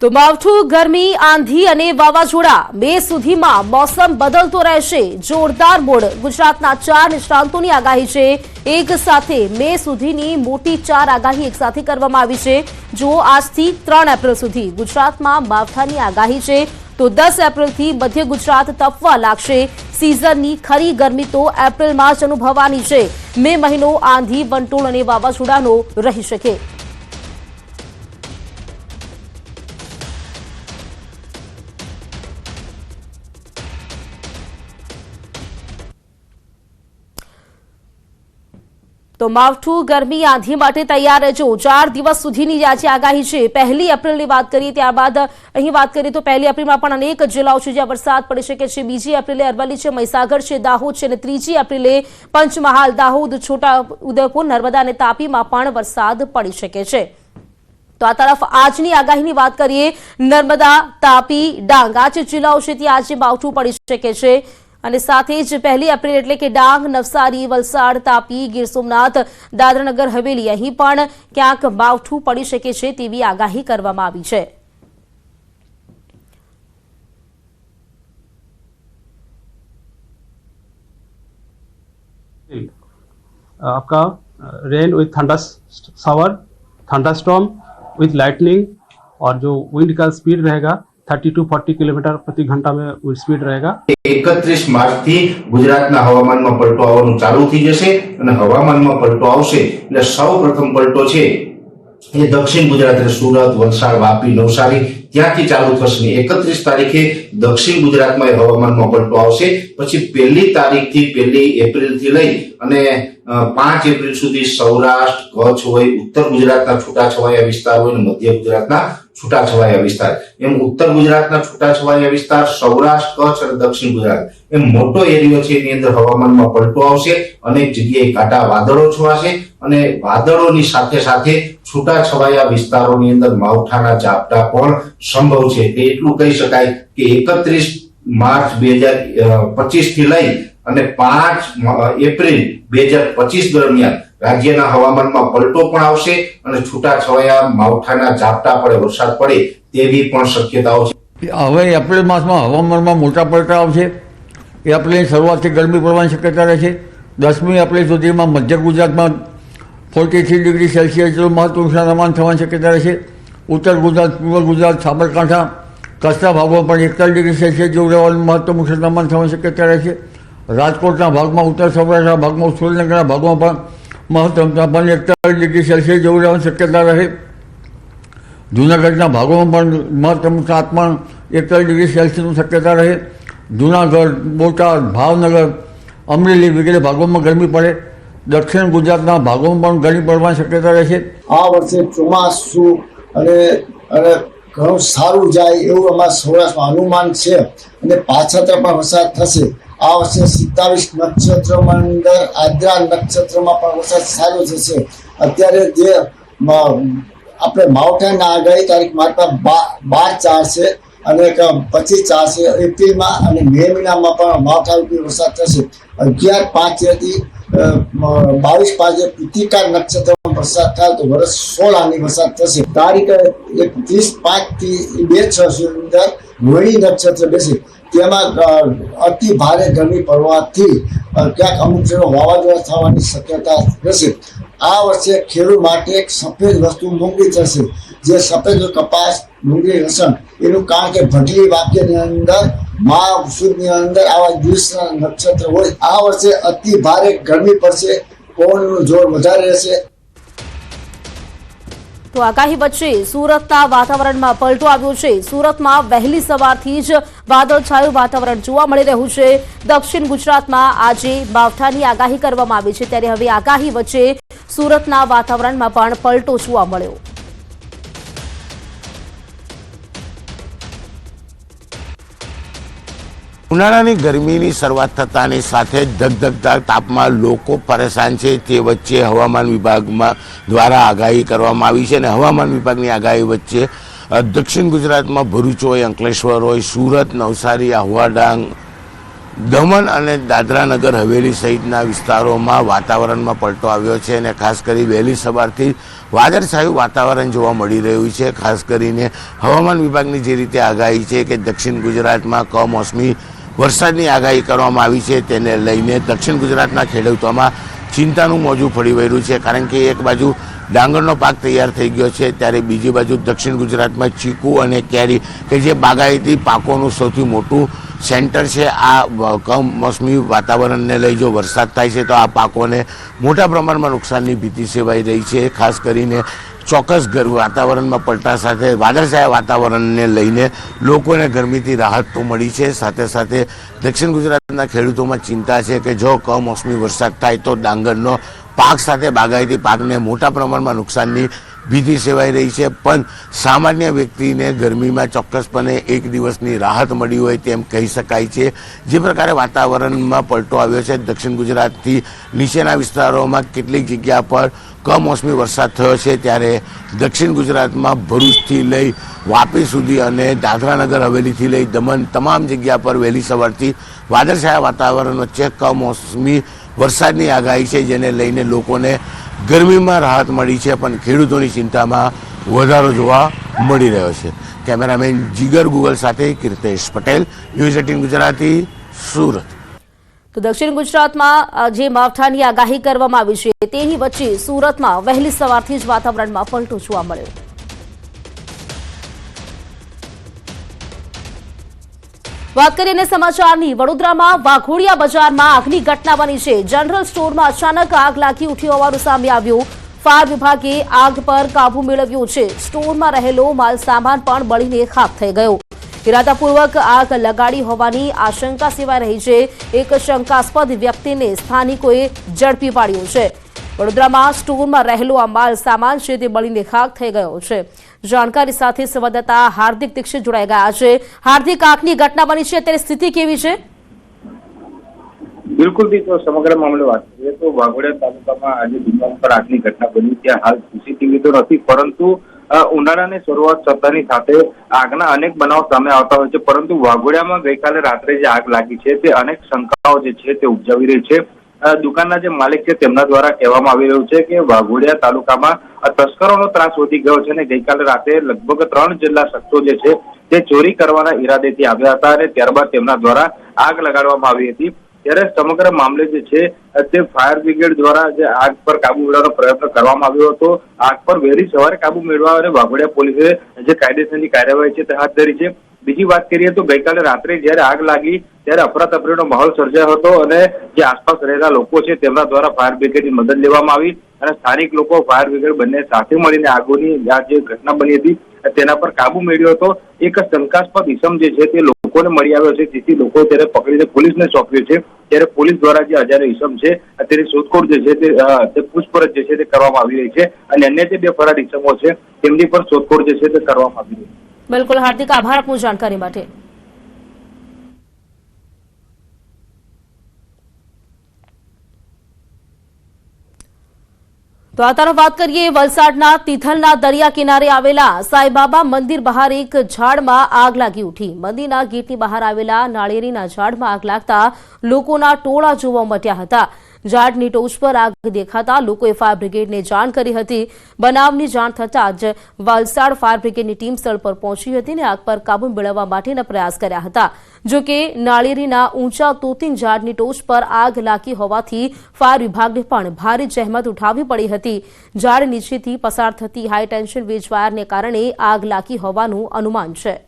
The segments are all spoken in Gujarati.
તો માવઠું, ગરમી, આંધી અને વાવાઝોડા મે સુધીમાં મોસમ બદલતો રહેશે. જોરદાર મોડ. ગુજરાતના 4 નિષ્ણાંતોની આગાહી છે. એક સાથે મે સુધીની મોટી 4 આગાહી એક સાથે કરવામાં આવી છે. જો આજથી 3 એપ્રિલ સુધી ગુજરાતમાં માવઠાની આગાહી છે તો 10 એપ્રિલથી મધ્ય ગુજરાત તપવા લાગશે. સિઝનની ખરી ગરમી તો એપ્રિલમાં જ અનુભવવાની છે. મે મહિનો આંધી, વંટોળ અને વાવાઝોડાનો રહી શકે. તો માવઠું, ગરમી, આંધી માટે તૈયાર રહેજો. 4 દિવસ સુધીની આજે આગાહી છે. 1 એપ્રિલની વાત કરીએ, ત્યારબાદ અહીં વાત કરીએ તો 1 એપ્રિલમાં પણ અનેક જિલ્લાઓ છે જ્યાં વરસાદ પડી શકે છે. 2 એપ્રિલે અરવલ્લી છે, મહીસાગર છે, દાહોદ છે અને 3 એપ્રિલે પંચમહાલ, દાહોદ, છોટા ઉદેપુર, નર્મદા અને તાપીમાં પણ વરસાદ પડી શકે છે. તો આ તરફ આજની આગાહીની વાત કરીએ, નર્મદા, તાપી, ડાંગ આ જે જિલ્લાઓ છે ત્યાં આજે માવઠું પડી શકે છે. અને સાથે જ 1 એપ્રિલ એટલે કે ડાંગ, નવસારી, વલસાડ, તાપી, ગીર સોમનાથ, દાદરાનગર હવેલી અહીં પણ ક્યાંક માવઠું પડી શકે છે તેવી આગાહી કરવામાં આવી છે. आपका rain with thunder shower, thunderstorm with lightning और जो विंड का स्पीड रहेगा 30 to 40 किलोमीटर प्रति घंटा में विंड स्पीड रहेगा. 31 માર્ચથી ગુજરાતના હવામાનમાં પલટો આવવાનું ચાલુ થઈ જશે અને હવામાનમાં પલટો આવશે એટલે સૌપ્રથમ પલટો છે એ દક્ષિણ ગુજરાત એટલે સુરત, વલસાડ, વાપી, નવસારી ત્યાંથી ચાલુ થશે. 31 તારીખે દક્ષિણ ગુજરાતમાં હવામાનમાં પલટો આવશે. પછી 1 તારીખથી 1 એપ્રિલથી લઈ અને 5 એપ્રિલ સુધી સૌરાષ્ટ્ર, કચ્છ હોય, ઉત્તર ગુજરાતના છૂટાછવાયા વિસ્તાર હોય અને મધ્ય ગુજરાતના છૂટાછવાયા વિસ્તાર, એમ ઉત્તર ગુજરાતના છૂટાછવાયા વિસ્તાર, સૌરાષ્ટ્ર, કચ્છ અને દક્ષિણ ગુજરાત એમ મોટો એરિયો છે એની અંદર હવામાનમાં પલટો આવશે. અનેક જગ્યાએ કાટા વાદળો છવાશે અને વાદળોની સાથે સાથે છૂટાછવાયા વિસ્તારોની અંદર માવઠાના ઝાપટા પણ સંભવ છે. એટલું કહી શકાય કે 31 માર્ચ 2025 થી લઈ અને 5 એપ્રિલ 2025 દરમિયાન રાજ્યના હવામાનમાં પલટો પણ આવશે અને છૂટાછવાયા માવઠાના ઝાપટા પડે, વરસાદ પડે તેવી પણ શક્યતાઓ છે. હવે એપ્રિલ માસમાં હવામાનમાં મોટા પલટા આવશે. એપ્રિલની શરૂઆતથી ગરમી પડવાની શક્યતા રહેશે. 10મી એપ્રિલ સુધીમાં મધ્ય ગુજરાતમાં 43 ડિગ્રી સેલ્સિયસ જેટલું મહત્તમ તાપમાન થવાની શક્યતા રહેશે. ઉત્તર ગુજરાત, પૂર્વ ગુજરાત, સાબરકાંઠા, કચ્છના ભાગોમાં પણ 41 ડિગ્રી સેલ્સિયસ જેવું રહેવાનું મહત્તમ તાપમાન થવાની શક્યતા રહેશે. રાજકોટના ભાગમાં, ઉત્તર સૌરાષ્ટ્રના ભાગમાં, સુરેન્દ્રનગરના ભાગમાં પણ મહત્તમ તાપમાન 41 ડિગ્રી સેલ્સિયસ જેવું રહેવાની શક્યતા રહે. જૂનાગઢના ભાગોમાં પણ મહત્તમ તાપમાન 41 ડિગ્રી સેલ્સિયસની શક્યતા રહે. જૂનાગઢ, બોટાદ, ભાવનગર, અમરેલી વગેરે ભાગોમાં ગરમી પડે. દક્ષિણ ગુજરાતના ભાગોમાં પણ ગરમી પડવાની શક્યતા રહેશે. આ વર્ષે ચોમાસું અને ઘણું સારું જાય એવું અમારા સૌરાષ્ટ્રમાં અનુમાન છે અને પાછળ પણ વરસાદ થશે. આ વર્ષે 27 નક્ષત્રોમાં અંદર આદ્રા નક્ષત્રમાં પણ વરસાદ સારો થશે. અત્યારે જે આપણે માવઠાના આગાહી તારીખ માત્ર 12/4 છે અને 25/4 છે એપ્રિલમાં અને મે મહિનામાં પણ માવઠારૂપી વરસાદ થશે. 11/5 થી 22/5 કૃતિકા નક્ષત્રમાં વરસાદ થાય તો વર્ષ 16 વરસાદ થશે. તારીખ 31/5 થી 2/6 અંદર રોહિણી નક્ષત્ર બેસે. તેમાં અતિ ભારે ગરમી પડવાથી ક્યાંક અમુક જગ્યાએ વાવાઝોડા થવાની શક્યતા રહેશે. આ વર્ષે ખેડૂત માટે એક સફેદ વસ્તુ મોંઘી થશે. જે સફેદ કપાસ, ડુંગળી, લસણ એનું કારણ કે ભગલી વાક્યની અંદર મા સુદની અંદર આવા દિવસના નક્ષત્ર હોય. આ વર્ષે અતિ ભારે ગરમી પડશે, પવનનું જોર વધારે રહેશે. તો આગાહી વચ્ચે સુરતના વાતાવરણમાં પલટો આવ્યો છે. સુરતમાં વહેલી સવારથી જ વાદળછાયું વાતાવરણ જોવા મળી રહ્યું છે. દક્ષિણ ગુજરાતમાં આજે માવઠાની આગાહી કરવામાં આવી છે ત્યારે હવે આગાહી વચ્ચે સુરતના વાતાવરણમાં પણ પલટો જોવા મળ્યો. ઉનાળાની ગરમીની શરૂઆત થતાની સાથે જ ધગધગતા તાપમાં લોકો પરેશાન છે. તે વચ્ચે હવામાન વિભાગમાં દ્વારા આગાહી કરવામાં આવી છે અને હવામાન વિભાગની આગાહી વચ્ચે દક્ષિણ ગુજરાતમાં ભરૂચ હોય, અંકલેશ્વર હોય, સુરત, નવસારી, આહવા, ડાંગ, દમણ અને દાદરાનગર હવેલી સહિતના વિસ્તારોમાં વાતાવરણમાં પલટો આવ્યો છે અને ખાસ કરી વહેલી સવારથી વાદળછાયું વાતાવરણ જોવા મળી રહ્યું છે. ખાસ કરીને હવામાન વિભાગની જે રીતે આગાહી છે કે દક્ષિણ ગુજરાતમાં કમોસમી વરસાદની આગાહી કરવામાં આવી છે, તેને લઈને દક્ષિણ ગુજરાતના ખેડૂતોમાં ચિંતાનું મોજું ફરી વળ્યું છે. કારણ કે એક બાજુ ડાંગરનો પાક તૈયાર થઈ ગયો છે, ત્યારે બીજી બાજુ દક્ષિણ ગુજરાતમાં ચીકુ અને કેરી કે જે બાગાયતી પાકોનું સૌથી મોટું સેન્ટર છે, આ કમોસમી વાતાવરણને લઈ જો વરસાદ થાય છે તો આ પાકોને મોટા પ્રમાણમાં નુકસાનની ભીતિ સેવાઈ રહી છે. ખાસ કરીને ચોક્કસ વાતાવરણમાં પલટા સાથે વાદળછાયા વાતાવરણને લઈને લોકોને ગરમીથી રાહત તો મળી છે. સાથે સાથે દક્ષિણ ગુજરાતના ખેડૂતોમાં ચિંતા છે કે જો કમોસમી વરસાદ થાય તો ડાંગરનો પાક સાથે બાગાયતી પાકને મોટા પ્રમાણમાં નુકસાનની ભીતિ સેવાઈ રહી છે. પણ સામાન્ય વ્યક્તિને ગરમીમાં ચોક્કસપણે એક દિવસની રાહત મળી હોય તેમ કહી શકાય છે. જે પ્રકારે વાતાવરણમાં પલટો આવ્યો છે, દક્ષિણ ગુજરાતથી નીચેના વિસ્તારોમાં કેટલીક જગ્યા પર કમોસમી વરસાદ થયો છે, ત્યારે દક્ષિણ ગુજરાતમાં ભરૂચથી લઈ વાપી સુધી અને દાદરાનગર હવેલીથી લઈ દમણ તમામ જગ્યા પર વહેલી સવારથી વાદળછાયા વાતાવરણ વચ્ચે કમોસમી વરસાદની આગાહી છે, જેને લઈને લોકોને ગરમીમાં રાહત મળી છે, પણ ખેડૂતોની ચિંતામાં વધારો જોવા મળી રહ્યો છે. કેમેરામેન જીગર ગુગલ સાથે કીર્તેશ પટેલ, ન્યૂઝ 18 ગુજરાતી, સુરત. તો દક્ષિણ ગુજરાતમાં જે માવઠાની આગાહી કરવામાં આવી છે તેની વચ્ચે સુરતમાં વહેલી સવારથી જ વાતાવરણમાં પલટો જોવા મળ્યો. વાત કરીએ સમાચારની. વડોદરામાં વાઘોડિયા બજારમાં આગની ઘટના બની છે. જનરલ સ્ટોરમાં અચાનક આગ લાગી ઉઠી હોવાનું સામે આવ્યું. ફાયર વિભાગે આગ પર કાબુ મેળવ્યો છે. સ્ટોરમાં રહેલો માલ સામાન પણ બળીને ખાખ થઈ ગયો. ઇરાદાપૂર્વક આગ લગાડી હોવાની આશંકા સેવાઈ રહી છે. એક શંકાસ્પદ વ્યક્તિને સ્થાનિકોએ ઝડપી પાડ્યો છે. વડોદરામાં સ્ટોરમાં રહેલો આ માલ સામાન છે તે બળીને ખાખ થઈ ગયો છે. જાણકારી સાથે સંવાદદાતા હાર્દિક દીક્ષિત જોડાઈ ગયા છે. હાર્દિક, આગની ઘટના બની છે, અત્યારે સ્થિતિ કેવી છે? બિલકુલ તો સમગ્ર મામલે વાત કરીએ તો વાઘોડિયા તાલુકામાં આજે દુકાન પર આગની ઘટના બની. ત્યાં હાલ સીસીટીવી તો નથી, પરંતુ ઉનાળાની શરૂઆત થતાની સાથે આગના અનેક બનાવ સામે આવતા હોય છે. પરંતુ વાઘોડિયામાં ગઈકાલે રાત્રે જે આગ લાગી છે તે અનેક શંકાઓ જે છે તે ઉપજાવી રહી છે. દુકાનના જે માલિક છે તેમના દ્વારા કહેવામાં આવી રહ્યું છે કે વાઘોડિયા તાલુકામાં તસ્કરોનો ત્રાસ વધી ગયો છે અને ગઈકાલે રાતે લગભગ 3 જેટલા શખ્સો જે છે તે ચોરી કરવાના ઈરાદેથી આવ્યા હતા અને ત્યારબાદ તેમના દ્વારા આગ લગાડવામાં આવી હતી. ત્યારે સમગ્ર મામલે જે છે તે ફાયર બ્રિગેડ દ્વારા જે આગ પર કાબુ મેળવવાનો પ્રયત્ન કરવામાં આવ્યો હતો. આગ પર વહેલી સવારે કાબુ મેળવવા અને વાઘોડિયા પોલીસે જે કાયદેસરની કાર્યવાહી છે તે હાથ ધરી છે. બીજી વાત કરીએ તો ગઈકાલે રાત્રે જ્યારે આગ લાગી ત્યારે અફરાતફરીનો માહોલ સર્જાયો હતો અને જે આસપાસ રહેલા લોકો છે તેમના દ્વારા ફાયર બ્રિગેડની મદદ લેવામાં આવી અને સ્થાનિક લોકો ફાયર બ્રિગેડ બંને સાથે મળીને આગોની આ જે ઘટના બની હતી તેના પર કાબુ મેળવ્યો હતો. એક શંકાસ્પદ ઇસમ જે છે તે લોકોને મળી આવ્યો છે, જેથી લોકો ત્યારે પકડીને પોલીસને સોંપ્યો છે. ત્યારે પોલીસ દ્વારા જે અજાણ્યો ઇસમ છે તેની શોધખોળ જે છે તે પૂછપરછ જે છે તે કરવામાં આવી રહી છે અને અન્ય જે 2 ફરાર ઇસમો છે તેમની પર શોધખોળ જે છે તે કરવામાં આવી રહી છે. બિલકુલ હાર્દિક, આભાર આપની જાણકારી માટે. તો આ તરફ વાત કરીએ વલસાડના તિથલના દરિયા કિનારે આવેલા સાંઈબાબા મંદિર બહાર એક ઝાડમાં આગ લાગી ઉઠી. મંદિરના ગેટની બહાર આવેલા નાળિયેરીના ઝાડમાં આગ લાગતા લોકોના ટોળા જોવા મળ્યા હતા. ઝાડની ટોચ પર આગ દેખાતા લોકોએ ફાયર બ્રિગેડને જાણ કરી હતી. બનાવની જાણ થતાં જ વલસાડ ફાયર બ્રિગેડની ટીમ સ્થળ પર પહોંચી હતી અને આગ પર કાબુ મેળવવા માટેના પ્રયાસ કર્યા હતા. જોકે નાળિયેરીના ઊંચા તોતિંગ ઝાડની ટોચ પર આગ લાગી હોવાથી ફાયર વિભાગને પણ ભારે જહેમત ઉઠાવવી પડી હતી. ઝાડ નીચેથી પસાર થતી હાઈ ટેન્શન વીજ વાયરને કારણે આગ લાગી હોવાનું અનુમાન છે.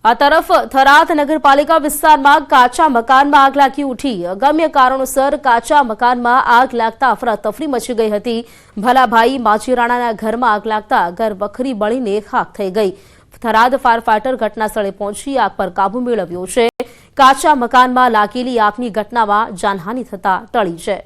આ તરફ થરાદ નગરપાલિકા વિસ્તારમાં કાચા મકાનમાં આગ લાગી ઉઠી. અગમ્ય કારણોસર કાચા મકાનમાં આગ લાગતા અફરાતફરી મચી ગઈ હતી. ભલાભાઈ માચીરાણાના ઘરમાં આગ લાગતા ઘર વખરી બળીને ખાખ થઈ ગઈ. થરાદ ફાયર ફાઈટર ઘટના સ્થળે પહોંચી આગ પર કાબુ મેળવ્યો છે. કાચા મકાનમાં લાગેલી આગની ઘટનામાં જાનહાનિ થતા ટળી છે.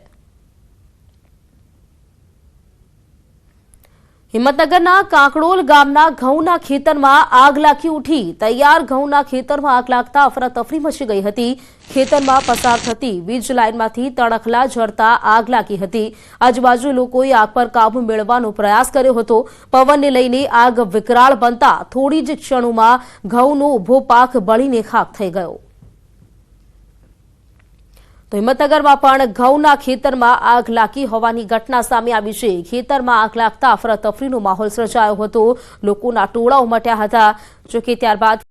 હિંમતનગરના કાંકડોલ ગામના ઘઉંના ખેતરમાં આગ લાગી ઉઠી. તૈયાર ઘઉંના ખેતરમાં આગ લાગતા અફરાતફરી મચી ગઈ હતી. ખેતરમાં પસાર થતી વીજ લાઇનમાંથી તણખલા ઝરતા આગ લાગી હતી. આજુબાજુ લોકોએ આગ પર કાબુ મેળવવાનો પ્રયાસ કર્યો હતો. પવનને લઈને આગ વિકરાળ બનતા થોડી જ ક્ષણોમાં ઘઉંનો ઊભો પાક બળીને ખાખ થઈ ગયો. તો હિંમતનગરમાં પણ ઘઉંના ખેતરમાં આગ લાગી હોવાની ઘટના સામે આવી છે. ખેતરમાં આગ લાગતા અફરાતફરીનો માહોલ સર્જાયો હતો. લોકોના ટોળા ઉમટ્યા હતા. જોકે ત્યારબાદ